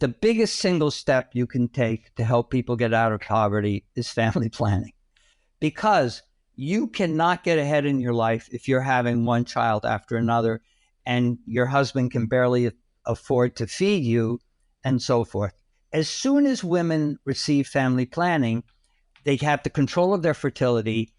the biggest single step you can take to help people get out of poverty is family planning, because you cannot get ahead in your life if you're having one child after another and your husband can barely afford to feed you and so forth. As soon as women receive family planning, they have the control of their fertility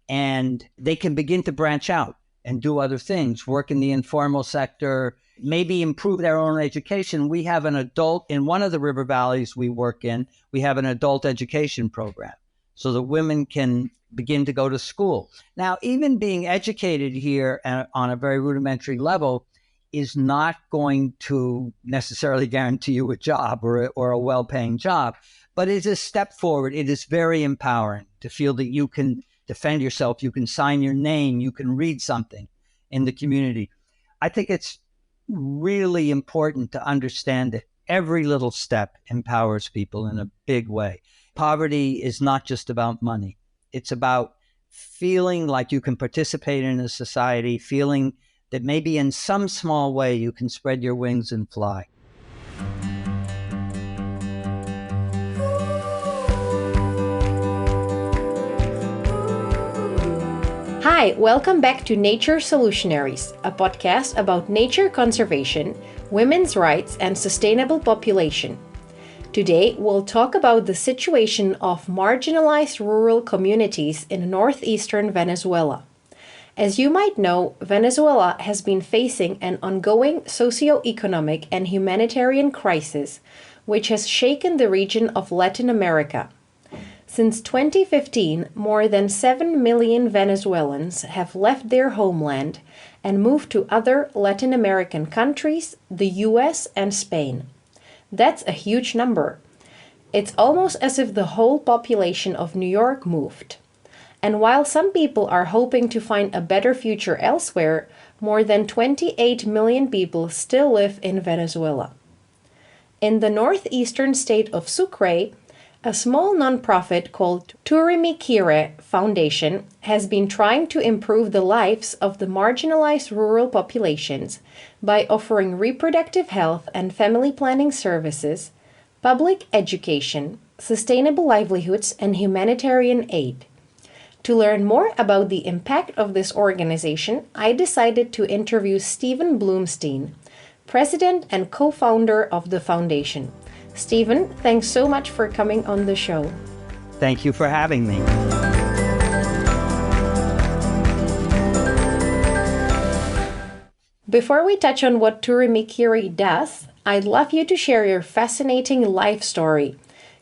and they can begin to branch out and do other things, work in the informal sector, maybe improve their own education. We have an adult, in one of the river valleys we work in, we have an adult education program so that women can begin to go to school. Now, even being educated here on a very rudimentary level is not going to necessarily guarantee you a job or a well-paying job, but it's a step forward. It is very empowering to feel that you can defend yourself, you can sign your name, you can read something in the community. I think it's really important to understand that every little step empowers people in a big way. Poverty is not just about money. It's about feeling like you can participate in a society, feeling that maybe in some small way you can spread your wings and fly. Hi, welcome back to Nature Solutionaries, a podcast about nature conservation, women's rights, and sustainable population. Today, we'll talk about the situation of marginalized rural communities in northeastern Venezuela. As you might know, Venezuela has been facing an ongoing socio-economic and humanitarian crisis, which has shaken the region of Latin America. Since 2015, more than 7 million Venezuelans have left their homeland and moved to other Latin American countries, the US, and Spain. That's a huge number. It's almost as if the whole population of New York moved. And while some people are hoping to find a better future elsewhere, more than 28 million people still live in Venezuela. In the northeastern state of Sucre, a small nonprofit called Turimiquire Foundation has been trying to improve the lives of the marginalized rural populations by offering reproductive health and family planning services, public education, sustainable livelihoods, and humanitarian aid. To learn more about the impact of this organization, I decided to interview Stephen Bloomstein, president and co-founder of the foundation. Stephen, thanks so much for coming on the show. Thank you for having me. Before we touch on what Turimiquire does, I'd love you to share your fascinating life story.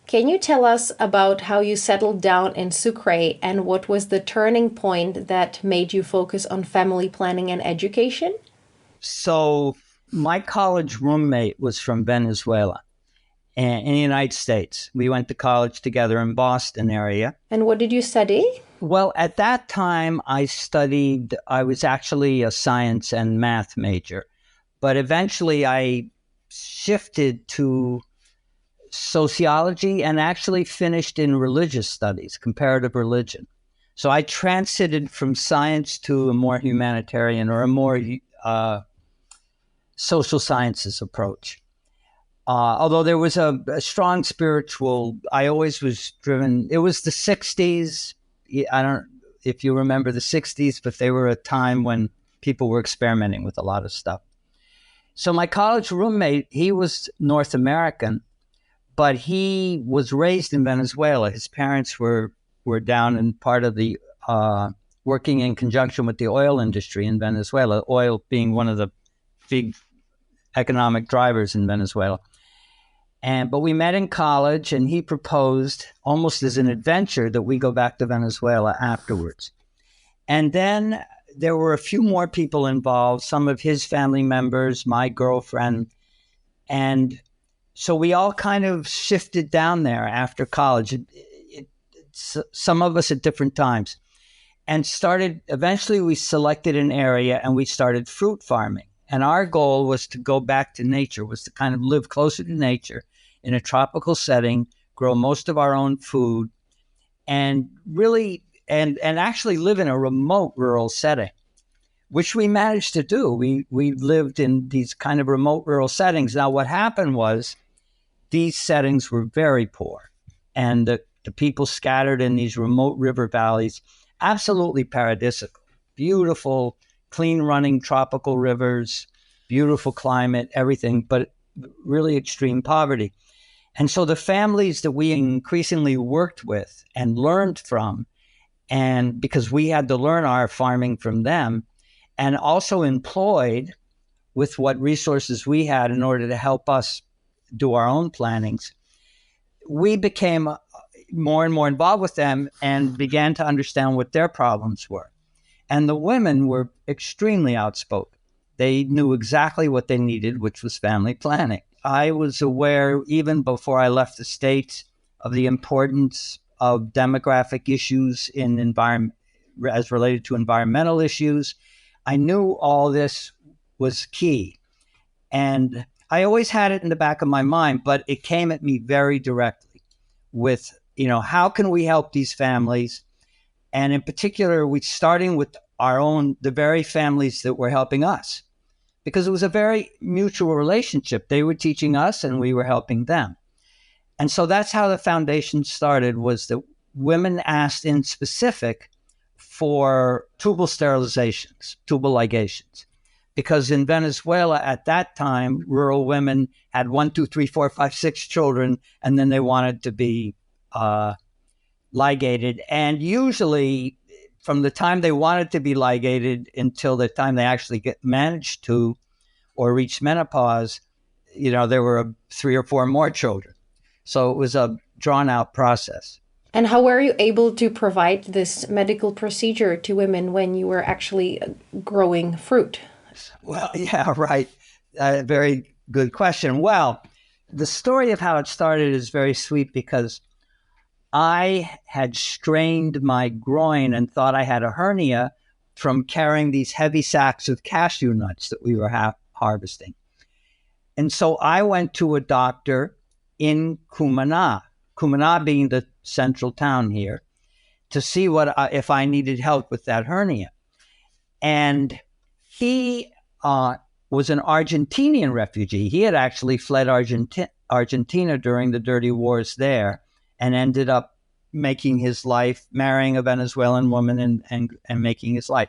Can you tell us about how you settled down in Sucre and what was the turning point that made you focus on family planning and education? So my college roommate was from Venezuela in the United States. We went to college together in Boston area. And what did you study? Well, at that time, I was actually a science and math major, but eventually I shifted to sociology and actually finished in religious studies, comparative religion. So I transited from science to a more humanitarian or a more social sciences approach. Although there was a strong spiritual, I always was driven. It was the 60s. I don't know if you remember the 60s, but they were a time when people were experimenting with a lot of stuff. So my college roommate, he was North American, but he was raised in Venezuela. His parents were down in part of the, working in conjunction with the oil industry in Venezuela, oil being one of the big economic drivers in Venezuela. But we met in college, and he proposed almost as an adventure that we go back to Venezuela afterwards. And then there were a few more people involved, some of his family members, my girlfriend. And so we all kind of shifted down there after college, some of us at different times, and eventually we selected an area and we started fruit farming. And our goal was to go back to nature, was to kind of live closer to nature in a tropical setting, grow most of our own food, and really, and actually live in a remote rural setting, which we managed to do. We lived in these kind of remote rural settings. Now, what happened was these settings were very poor. And the people scattered in these remote river valleys, absolutely paradisical, beautiful, clean running tropical rivers, beautiful climate, everything, but really extreme poverty. And so the families that we increasingly worked with and learned from, and because we had to learn our farming from them, and also employed with what resources we had in order to help us do our own plannings, we became more and more involved with them and began to understand what their problems were. And the women were extremely outspoken. They knew exactly what they needed, which was family planning. I was aware, even before I left the States, of the importance of demographic issues in environment as related to environmental issues. I knew all this was key. And I always had it in the back of my mind, but it came at me very directly with, how can we help these families? And in particular, we starting with the very families that were helping us, because it was a very mutual relationship. They were teaching us and we were helping them. And so that's how the foundation started, was that women asked in specific for tubal sterilizations, tubal ligations. Because in Venezuela at that time, rural women had 1, 2, 3, 4, 5, 6 children, and then they wanted to be ligated. And usually from the time they wanted to be ligated until the time they actually managed to or reached menopause, there were 3 or 4 more children. So it was a drawn out process. And how were you able to provide this medical procedure to women when you were actually growing fruit? Well, yeah, right. Very good question. Well, the story of how it started is very sweet, because I had strained my groin and thought I had a hernia from carrying these heavy sacks of cashew nuts that we were harvesting. And so I went to a doctor in Cumaná being the central town here, to see if I needed help with that hernia. And he was an Argentinian refugee. He had actually fled Argentina during the dirty wars there, and ended up making his life, marrying a Venezuelan woman and making his life.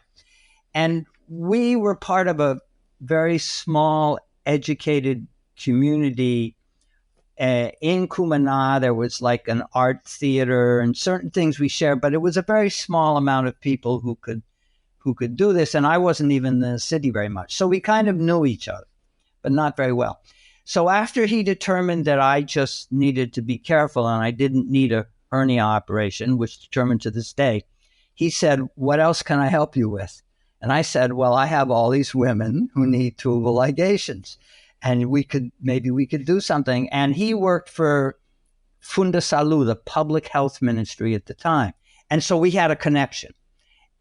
And we were part of a very small, educated community in Cumaná. There was like an art theater and certain things we shared, but it was a very small amount of people who could do this. And I wasn't even in the city very much. So we kind of knew each other, but not very well. So after he determined that I just needed to be careful and I didn't need a hernia operation, which determined to this day, he said, "What else can I help you with?" And I said, "Well, I have all these women who need tubal ligations, and maybe we could do something." And he worked for Fundasalud, the public health ministry at the time. And so we had a connection.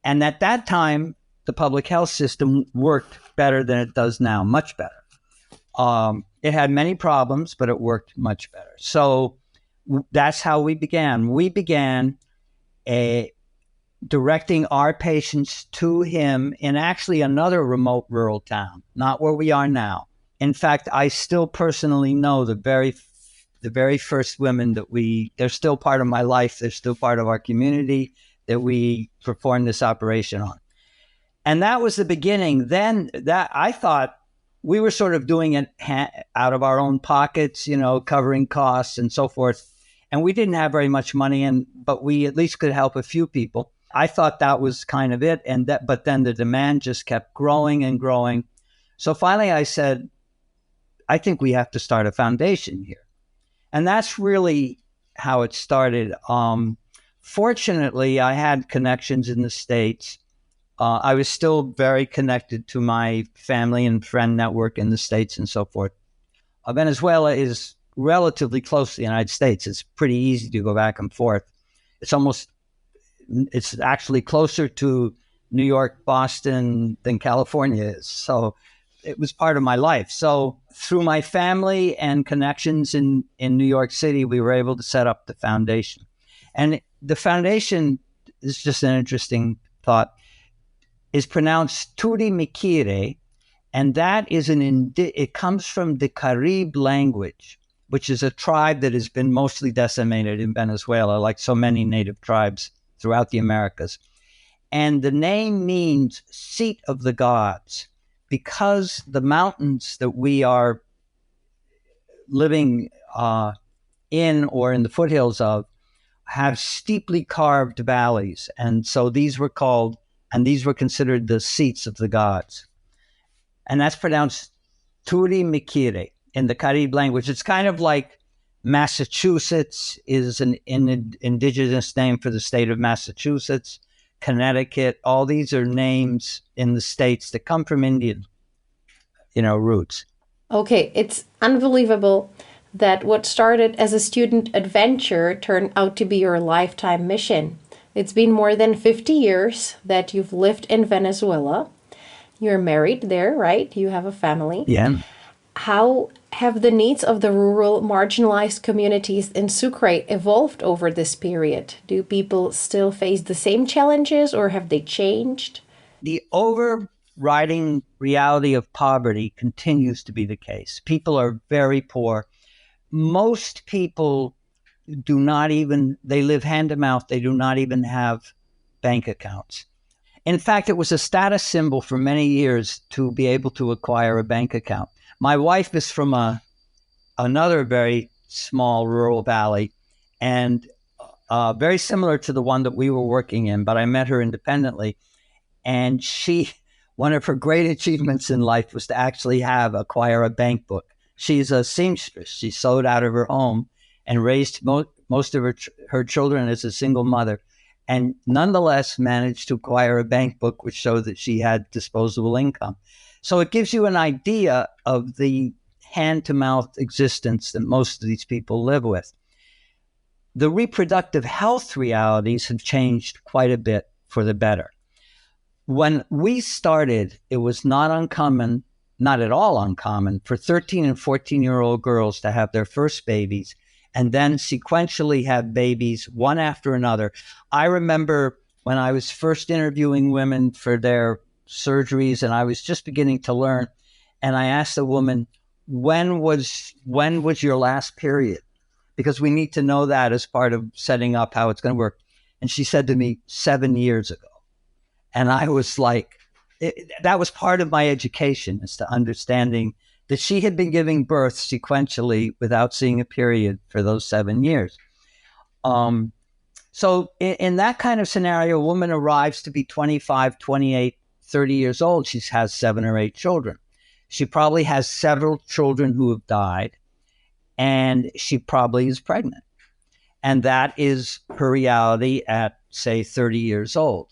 And at that time, the public health system worked better than it does now, much better. It had many problems, but it worked much better. So that's how we began. We began directing our patients to him in actually another remote rural town, not where we are now. In fact, I still personally know the very first women they're still part of my life. They're still part of our community that we performed this operation on. And that was the beginning. Then I thought we were sort of doing it out of our own pockets, covering costs and so forth. And we didn't have very much money, but we at least could help a few people. I thought that was kind of it. But then the demand just kept growing and growing. So finally I said, I think we have to start a foundation here. And that's really how it started. Fortunately, I had connections in the States. I was still very connected to my family and friend network in the States and so forth. Venezuela is relatively close to the United States. It's pretty easy to go back and forth. It's actually closer to New York, Boston than California is. So it was part of my life. So through my family and connections in New York City, we were able to set up the foundation. And the foundation is just an interesting thought, is pronounced Turimiquire, and that is it comes from the Carib language, which is a tribe that has been mostly decimated in Venezuela, like so many native tribes throughout the Americas. And the name means seat of the gods, because the mountains that we are living in or in the foothills of have steeply carved valleys. And so these were considered the seats of the gods. And that's pronounced Turimiquire in the Carib language. It's kind of like Massachusetts is an indigenous name for the state of Massachusetts, Connecticut. All these are names in the states that come from Indian, roots. Okay, it's unbelievable that what started as a student adventure turned out to be your lifetime mission. It's been more than 50 years that you've lived in Venezuela. You're married there, right? You have a family. Yeah. How have the needs of the rural, marginalized communities in Sucre evolved over this period? Do people still face the same challenges, or have they changed? The overriding reality of poverty continues to be the case. People are very poor. Most people they live hand to mouth. They do not even have bank accounts. In fact, it was a status symbol for many years to be able to acquire a bank account. My wife is from another very small rural valley, and very similar to the one that we were working in, but I met her independently. And one of her great achievements in life was to actually acquire a bank book. She's a seamstress. She sewed out of her home and raised most of her children as a single mother, and nonetheless managed to acquire a bank book which showed that she had disposable income. So it gives you an idea of the hand-to-mouth existence that most of these people live with. The reproductive health realities have changed quite a bit for the better. When we started, it was not at all uncommon, for 13 and 14-year-old girls to have their first babies and then sequentially have babies one after another. I remember when I was first interviewing women for their surgeries and I was just beginning to learn, and I asked a woman, when was your last period? Because we need to know that as part of setting up how it's going to work. And she said to me, 7 years ago. And I was like, that was part of my education, as to understanding that she had been giving birth sequentially without seeing a period for those 7 years. So in that kind of scenario, a woman arrives to be 25, 28, 30 years old. She has 7 or 8 children. She probably has several children who have died, and she probably is pregnant. And that is her reality at, say, 30 years old.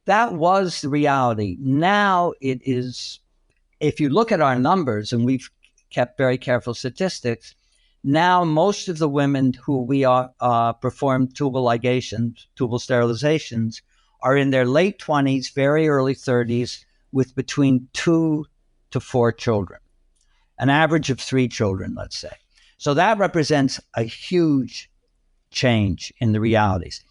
That was the reality. Now it is, if you look at our numbers, and we've kept very careful statistics, now most of the women who we perform tubal ligations, tubal sterilizations, are in their late 20s, very early 30s, with between 2 to 4 children, an average of 3 children, let's say. So that represents a huge change in the realities.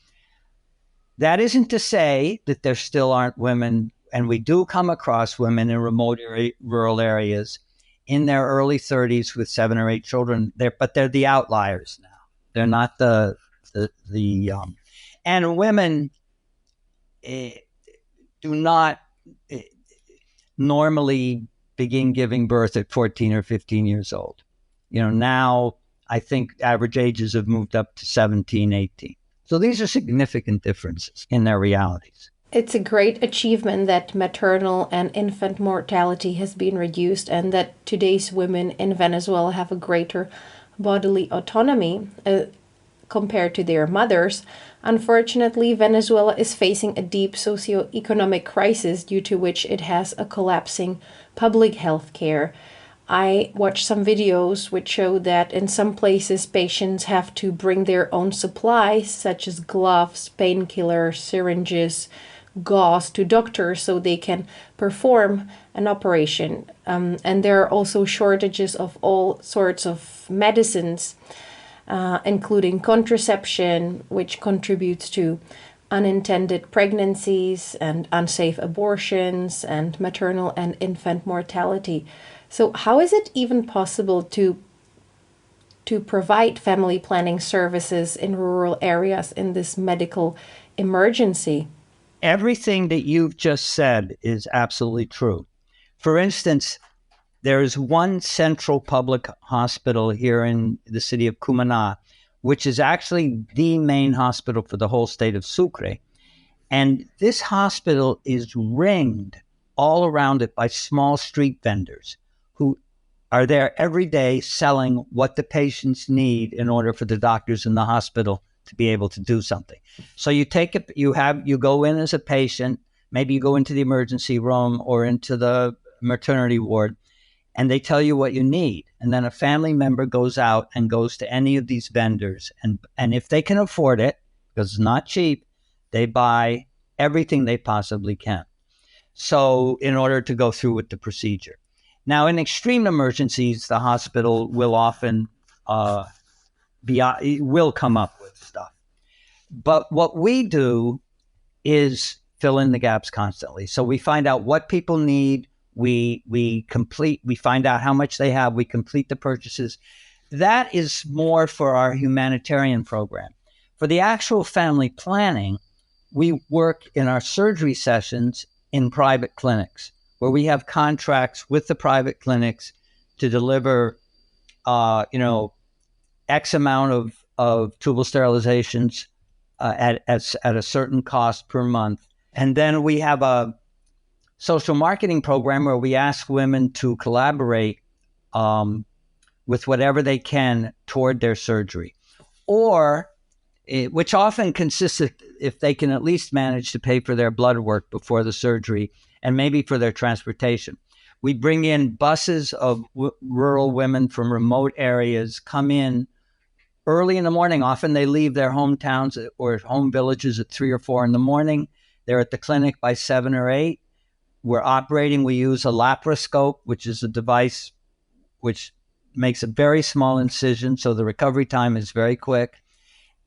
That isn't to say that there still aren't women, and we do come across women in remote rural areas in their early 30s with 7 or 8 children, but they're the outliers now. They're not and women do not normally begin giving birth at 14 or 15 years old. Now I think average ages have moved up to 17, 18. So these are significant differences in their realities. It's a great achievement that maternal and infant mortality has been reduced, and that today's women in Venezuela have a greater bodily autonomy compared to their mothers. Unfortunately, Venezuela is facing a deep socioeconomic crisis, due to which it has a collapsing public health care. I watched some videos which show that in some places patients have to bring their own supplies, such as gloves, painkillers, syringes, gauze, to doctors so they can perform an operation. And there are also shortages of all sorts of medicines, including contraception, which contributes to unintended pregnancies and unsafe abortions and maternal and infant mortality. So how is it even possible to to provide family planning services in rural areas in this medical emergency? Everything that you've just said is absolutely true. For instance, there is one central public hospital here in the city of Cumaná, which is actually the main hospital for the whole state of Sucre. And this hospital is ringed all around it by small street vendors who are there every day selling what the patients need in order for the doctors in the hospital to be able to do something. So you go in as a patient, maybe you go into the emergency room or into the maternity ward, and they tell you what you need. And then a family member goes out and goes to any of these vendors. And if they can afford it, because it's not cheap, they buy everything they possibly can. So in order to go through with the procedure. Now, in extreme emergencies, the hospital will often will come up with stuff. But what we do is fill in the gaps constantly. So we find out what people need. We find out how much they have. We complete the purchases. That is more for our humanitarian program. For the actual family planning, we work in our surgery sessions in private clinics where we have contracts with the private clinics to deliver, X amount of tubal sterilizations at a certain cost per month. And then we have a social marketing program where we ask women to collaborate with whatever they can toward their surgery, or which often consists of if they can at least manage to pay for their blood work before the surgery and maybe for their transportation. We bring in buses of rural women from remote areas, come in early in the morning. Often they leave their hometowns or home villages at 3 or 4 in the morning. They're at the clinic by 7 or 8. We're operating. We use a laparoscope, which is a device which makes a very small incision, so the recovery time is very quick.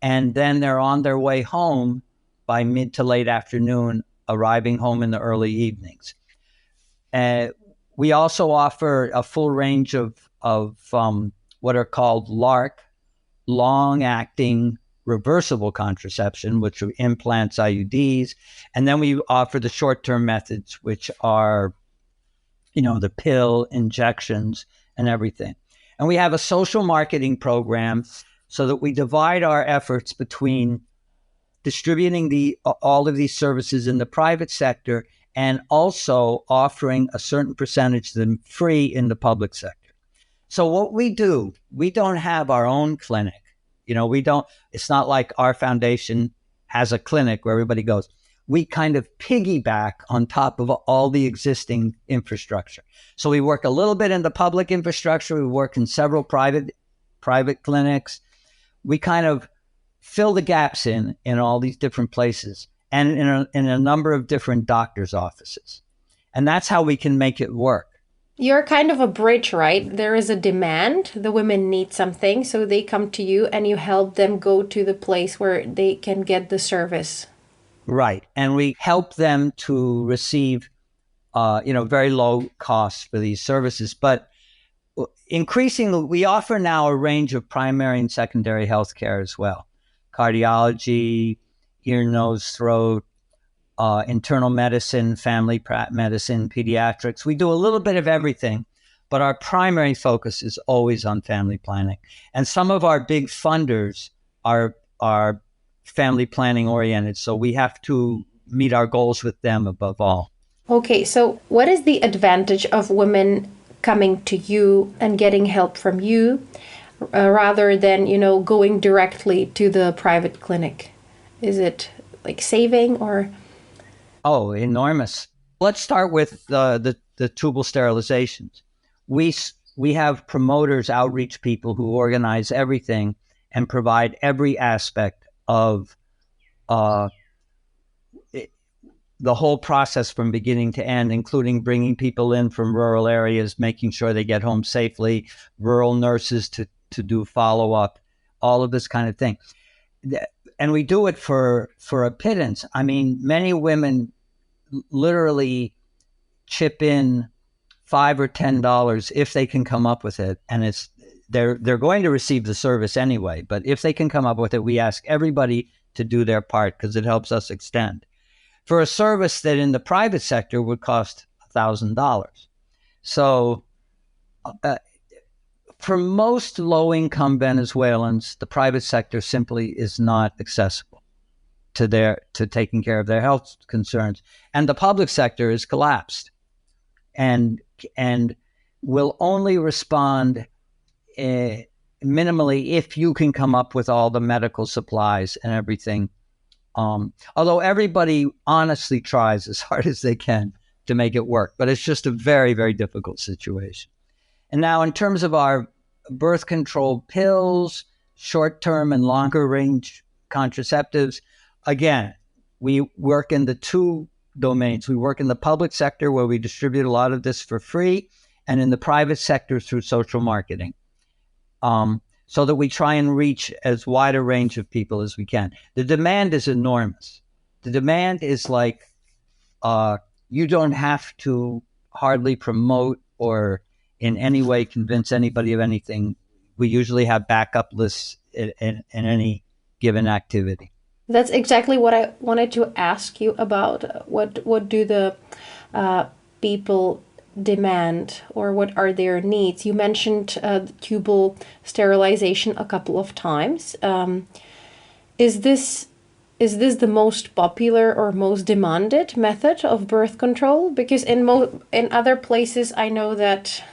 And then they're on their way home by mid to late afternoon, arriving home in the early evenings. We also offer a full range of what are called LARC, long-acting reversible contraception, which are implants, IUDs. And then we offer the short-term methods, which are, the pill, injections, and everything. And we have a social marketing program so that we divide our efforts between distributing all of these services in the private sector and also offering a certain percentage of them free in the public sector. So what we do, we don't have our own clinic. It's not like our foundation has a clinic where everybody goes. We kind of piggyback on top of all the existing infrastructure. So we work a little bit in the public infrastructure. We work in several private clinics. We kind of fill the gaps in all these different places and in a number of different doctors' offices. And that's how we can make it work. You're kind of a bridge, right? There is a demand. The women need something, so they come to you and you help them go to the place where they can get the service. Right. And we help them to receive, very low costs for these services. But increasingly, we offer now a range of primary and secondary health care as well. Cardiology, ear, nose, throat, internal medicine, family medicine, pediatrics. We do a little bit of everything, but our primary focus is always on family planning. And some of our big funders are family planning oriented, so we have to meet our goals with them above all. Okay, so what is the advantage of women coming to you and getting help from you rather than, going directly to the private clinic? Is it like saving or? Oh, enormous. Let's start with the tubal sterilizations. We have promoters, outreach people who organize everything and provide every aspect of the whole process from beginning to end, including bringing people in from rural areas, making sure they get home safely, rural nurses to do follow-up, all of this kind of thing. And we do it for a pittance. I mean, many women literally chip in $5 or $10 if they can come up with it. And they're going to receive the service anyway. But if they can come up with it, we ask everybody to do their part because it helps us extend. For a service that in the private sector would cost $1,000. So for most low-income Venezuelans, the private sector simply is not accessible to taking care of their health concerns. And the public sector is collapsed and will only respond minimally if you can come up with all the medical supplies and everything. Although everybody honestly tries as hard as they can to make it work, but it's just a very, very difficult situation. And now in terms of our birth control pills, short-term and longer-range contraceptives, again, we work in the two domains. We work in the public sector where we distribute a lot of this for free, and in the private sector through social marketing, so that we try and reach as wide a range of people as we can. The demand is enormous. The demand is like you don't have to hardly promote or in any way convince anybody of anything. We usually have backup lists in any given activity. That's exactly what I wanted to ask you about. What do the people demand, or what are their needs? You mentioned tubal sterilization a couple of times. Is this the most popular or most demanded method of birth control? Because in other places, I know that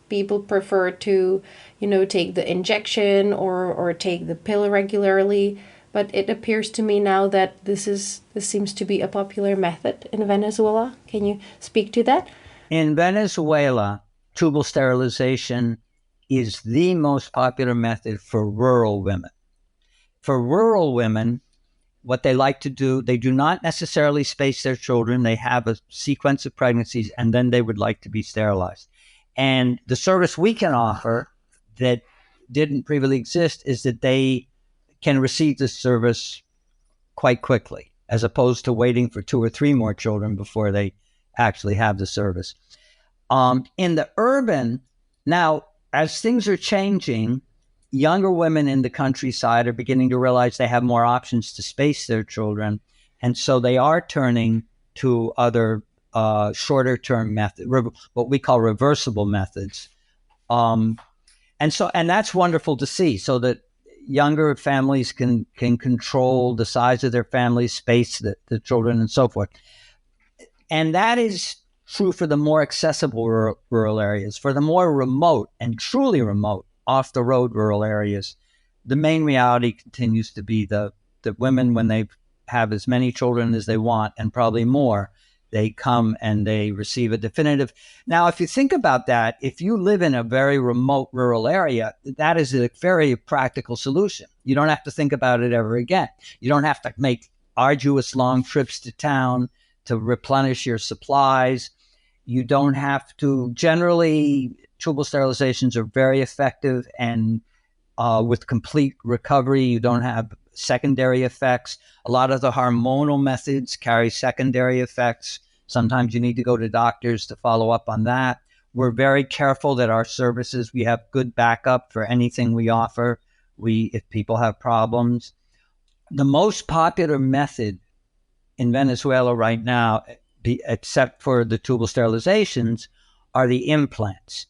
people prefer to, take the injection or take the pill regularly. But it appears to me now that this seems to be a popular method in Venezuela. Can you speak to that? In Venezuela, tubal sterilization is the most popular method for rural women. For rural women, what they like to do, they do not necessarily space their children. They have a sequence of pregnancies, and then they would like to be sterilized. And the service we can offer that didn't previously exist is that they can receive this service quite quickly, as opposed to waiting for 2 or 3 more children before they actually have the service. In the urban, now, as things are changing, younger women in the countryside are beginning to realize they have more options to space their children. And so they are turning to other shorter term methods, what we call reversible methods. And that's wonderful to see, so that younger families can control the size of their families, space the children, and so forth. And that is true for the more accessible rural areas. For the more remote and truly remote, off-the-road rural areas, the main reality continues to be the women, when they have as many children as they want, and probably more, they come and they receive a definitive. Now, if you think about that, if you live in a very remote rural area, that is a very practical solution. You don't have to think about it ever again. You don't have to make arduous long trips to town to replenish your supplies. You don't have to, generally, tubal sterilizations are very effective, and with complete recovery, you don't have secondary effects. A lot of the hormonal methods carry secondary effects. Sometimes you need to go to doctors to follow up on that. We're very careful that our services, we have good backup for anything we offer. If people have problems. The most popular method in Venezuela right now, except for the tubal sterilizations, are the implants,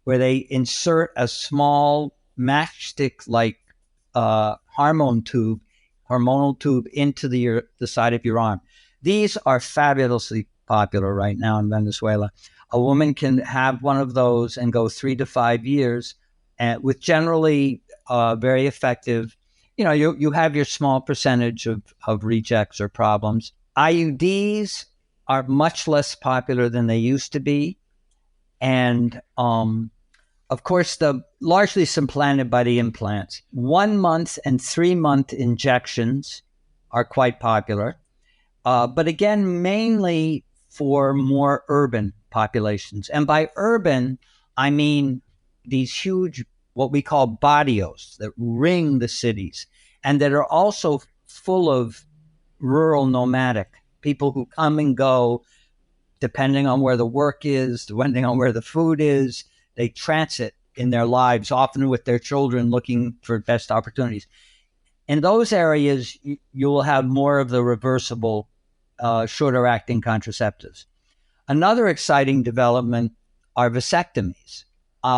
where they insert a small matchstick-like hormonal tube into the side of your arm. These are fabulously popular right now in Venezuela. A woman can have one of those and go 3 to 5 years with generally very effective. You have your small percentage of rejects or problems. IUDs are much less popular than they used to be. And of course, largely supplanted by the implants. 1 month and 3 month injections are quite popular. But again, mainly for more urban populations. And by urban, I mean these huge, what we call barrios, that ring the cities, and that are also full of rural nomadic people who come and go depending on where the work is, depending on where the food is. They transit in their lives, often with their children looking for best opportunities. In those areas, you will have more of the reversible, shorter acting contraceptives. Another exciting development are vasectomies.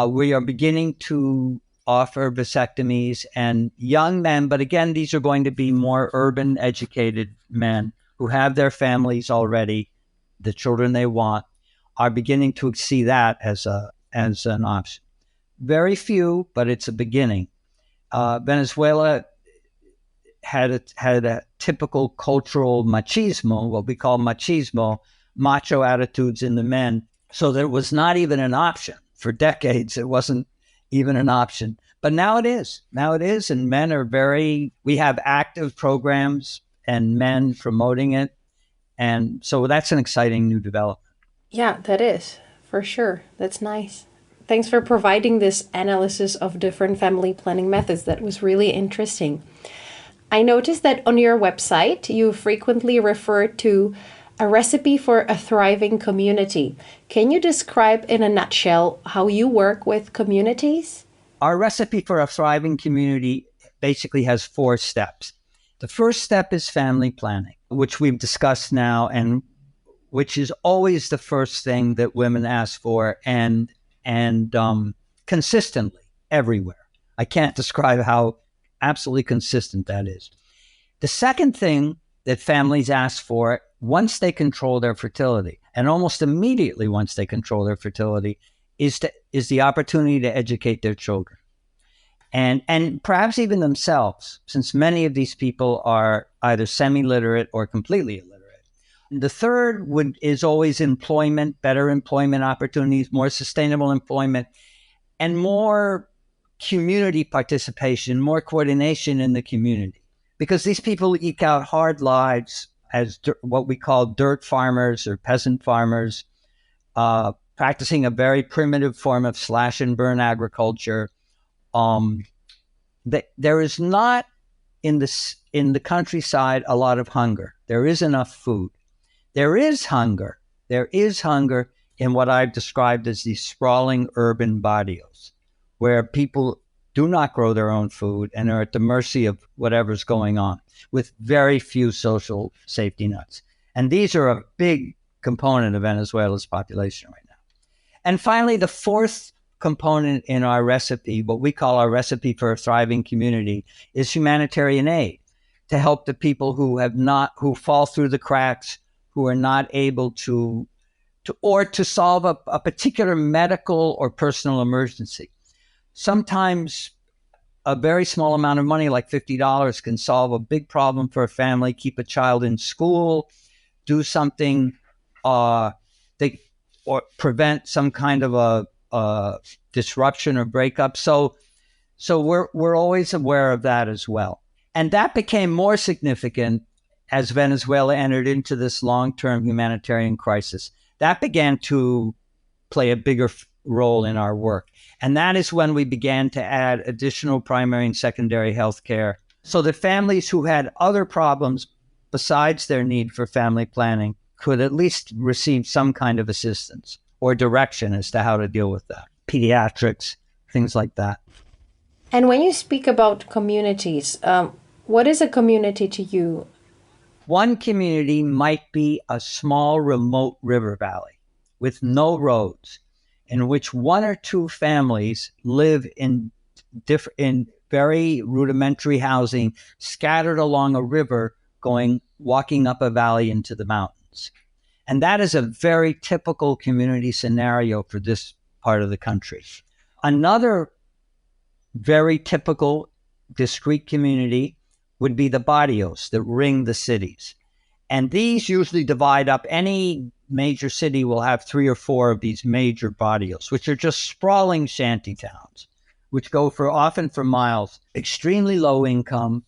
We are beginning to offer vasectomies, and young men, but again, these are going to be more urban educated men who have their families already, the children they want, are beginning to see that as an option. Very few, but it's a beginning. Venezuela had a typical cultural machismo, what we call machismo, macho attitudes in the men, so that it was not even an option. For decades, it wasn't even an option. But now it is. Now it is, and men are we have active programs and men promoting it. And so that's an exciting new development. Yeah, that is, for sure. That's nice. Thanks for providing this analysis of different family planning methods. That was really interesting. I noticed that on your website, you frequently refer to a recipe for a thriving community. Can you describe in a nutshell how you work with communities? Our recipe for a thriving community basically has 4 steps. The first step is family planning, which we've discussed now, and which is always the first thing that women ask for, and consistently everywhere. I can't describe how absolutely consistent that is. The second thing that families ask for once they control their fertility, and almost immediately once they control their fertility, is the opportunity to educate their children. And perhaps even themselves, since many of these people are either semi-literate or completely illiterate. The third is always employment, better employment opportunities, more sustainable employment, and more community participation, more coordination in the community. Because these people eke out hard lives as what we call dirt farmers or peasant farmers, practicing a very primitive form of slash and burn agriculture. There is not in the countryside a lot of hunger. There is enough food. There is hunger. There is hunger in what I've described as these sprawling urban barrios, where people do not grow their own food and are at the mercy of whatever's going on, with very few social safety nets. And these are a big component of Venezuela's population right now. And finally, the fourth component in our recipe, what we call our recipe for a thriving community, is humanitarian aid to help the people who fall through the cracks, who are not able to solve a particular medical or personal emergency. Sometimes a very small amount of money, like $50, can solve a big problem for a family, keep a child in school, do something, or prevent some kind of a disruption or breakup. So we're always aware of that as well. And that became more significant as Venezuela entered into this long-term humanitarian crisis. That began to play a bigger role in our work. And that is when we began to add additional primary and secondary health care, so that families who had other problems besides their need for family planning could at least receive some kind of assistance or direction as to how to deal with that. Pediatrics, things like that. And when you speak about communities, what is a community to you? One community might be a small, remote river valley with no roads, in which 1 or 2 families live in very rudimentary housing, scattered along a river, walking up a valley into the mountains. And that is a very typical community scenario for this part of the country. Another very typical discrete community would be the barrios that ring the cities. And these usually divide up. Any major city will have 3 or 4 of these major barrios, which are just sprawling shanty towns, which go often for miles. Extremely low income.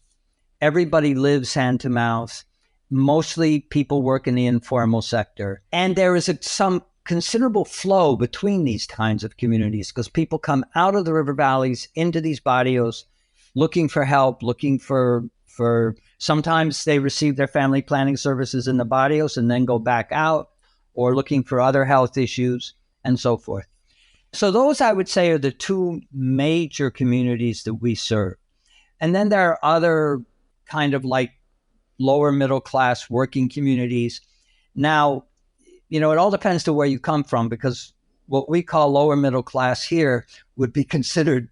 Everybody lives hand to mouth. Mostly people work in the informal sector. And there is some considerable flow between these kinds of communities, because people come out of the river valleys into these barrios looking for help, looking for sometimes they receive their family planning services in the barrios and then go back out, or looking for other health issues and so forth. So those, I would say, are the two major communities that we serve. And then there are other kind of like lower middle class working communities. Now, it all depends to where you come from, because what we call lower middle class here would be considered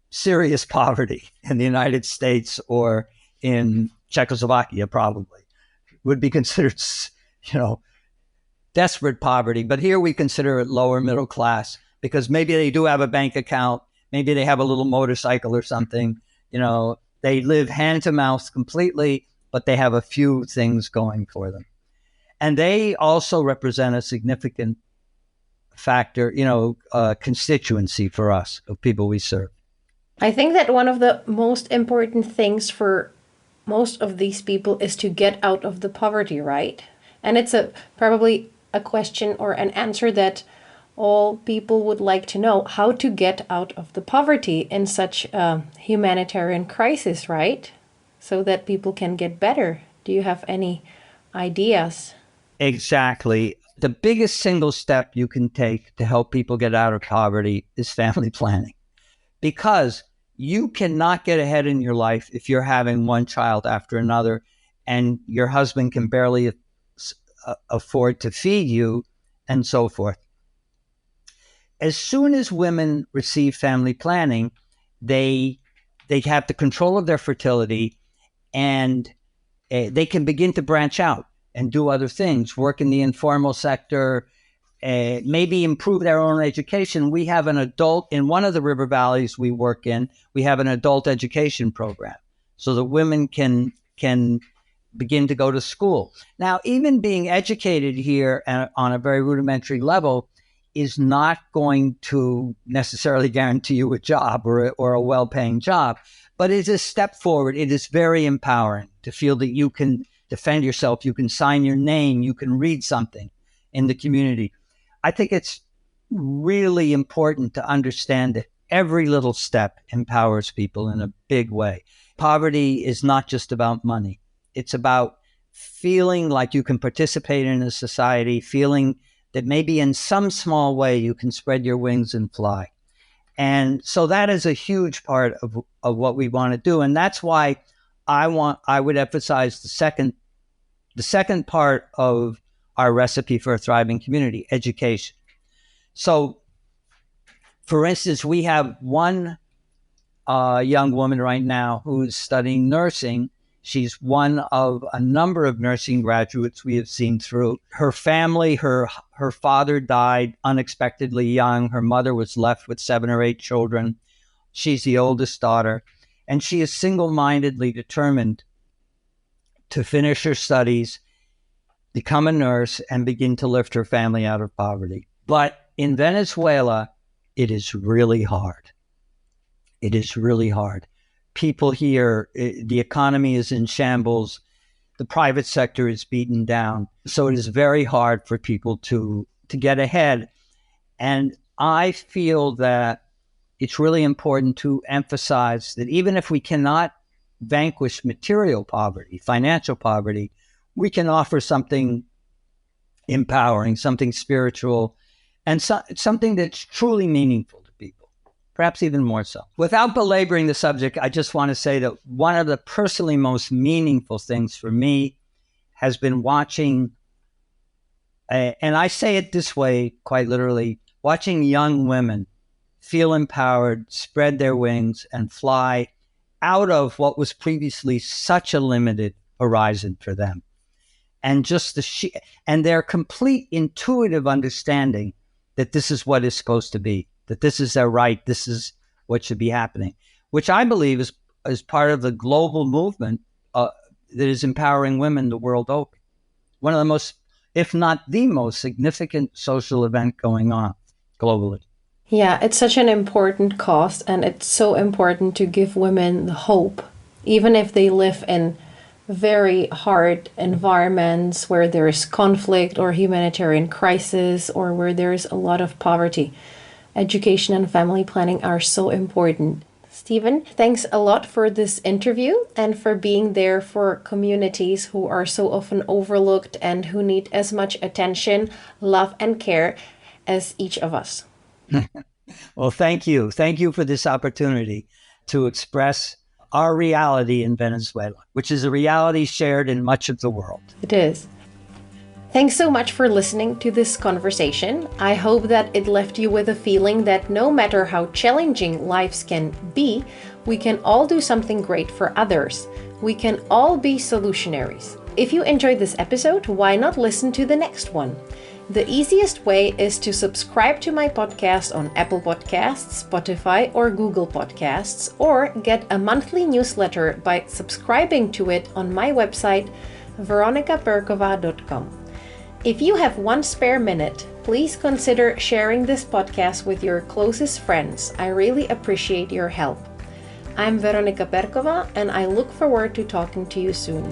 serious poverty in the United States or in Czechoslovakia, probably would be considered, desperate poverty. But here we consider it lower middle class because maybe they do have a bank account. Maybe they have a little motorcycle or something. They live hand to mouth completely, but they have a few things going for them. And they also represent a significant factor, constituency for us of people we serve. I think that one of the most important things for most of these people is to get out of the poverty, right? And it's probably a question or an answer that all people would like to know, how to get out of the poverty in such a humanitarian crisis, right? So that people can get better. Do you have any ideas? Exactly. The biggest single step you can take to help people get out of poverty is family planning, because you cannot get ahead in your life if you're having one child after another and your husband can barely afford to feed you and so forth. As soon as women receive family planning, they have the control of their fertility, and they can begin to branch out and do other things, work in the informal sector, maybe improve their own education. We have an adult, in one of the river valleys we work in, we have an adult education program so that women can begin to go to school. Now, even being educated here on a very rudimentary level is not going to necessarily guarantee you a job or a well-paying job, but it is a step forward. It is very empowering to feel that you can defend yourself, you can sign your name, you can read something in the community. I think it's really important to understand that every little step empowers people in a big way. Poverty is not just about money. It's about feeling like you can participate in a society, feeling that maybe in some small way you can spread your wings and fly. And so that is a huge part of what we want to do. And that's why I would emphasize the second part of our recipe for a thriving community, education. So, for instance, we have one young woman right now who's studying nursing. She's one of a number of nursing graduates we have seen through. Her family, her father died unexpectedly young. Her mother was left with 7 or 8 children. She's the oldest daughter. And she is single-mindedly determined to finish her studies, become a nurse, and begin to lift her family out of poverty. But in Venezuela, it is really hard. It is really hard. People here, the economy is in shambles. The private sector is beaten down. So it is very hard for people to get ahead. And I feel that it's really important to emphasize that even if we cannot vanquish material poverty, financial poverty, we can offer something empowering, something spiritual, and something that's truly meaningful to people, perhaps even more so. Without belaboring the subject, I just want to say that one of the personally most meaningful things for me has been watching, and I say it this way quite literally, watching young women feel empowered, spread their wings, and fly out of what was previously such a limited horizon for them. And just and their complete intuitive understanding that this is what is supposed to be, that this is their right, this is what should be happening, which I believe is part of the global movement that is empowering women the world over. One of the most, if not the most significant social event going on globally. Yeah, it's such an important cause, and it's so important to give women the hope, even if they live in very hard environments where there is conflict or humanitarian crisis or where there is a lot of poverty. Education and family planning are so important. Stephen, thanks a lot for this interview and for being there for communities who are so often overlooked and who need as much attention, love, and care as each of us. Well, thank you. Thank you for this opportunity to express our reality in Venezuela, which is a reality shared in much of the world. It is. Thanks so much for listening to this conversation. I hope that it left you with a feeling that no matter how challenging lives can be, we can all do something great for others. We can all be solutionaries. If you enjoyed this episode, why not listen to the next one? The easiest way is to subscribe to my podcast on Apple Podcasts, Spotify, or Google Podcasts, or get a monthly newsletter by subscribing to it on my website, veronicaperkova.com. If you have one spare minute, please consider sharing this podcast with your closest friends. I really appreciate your help. I'm Veronica Perkova, and I look forward to talking to you soon.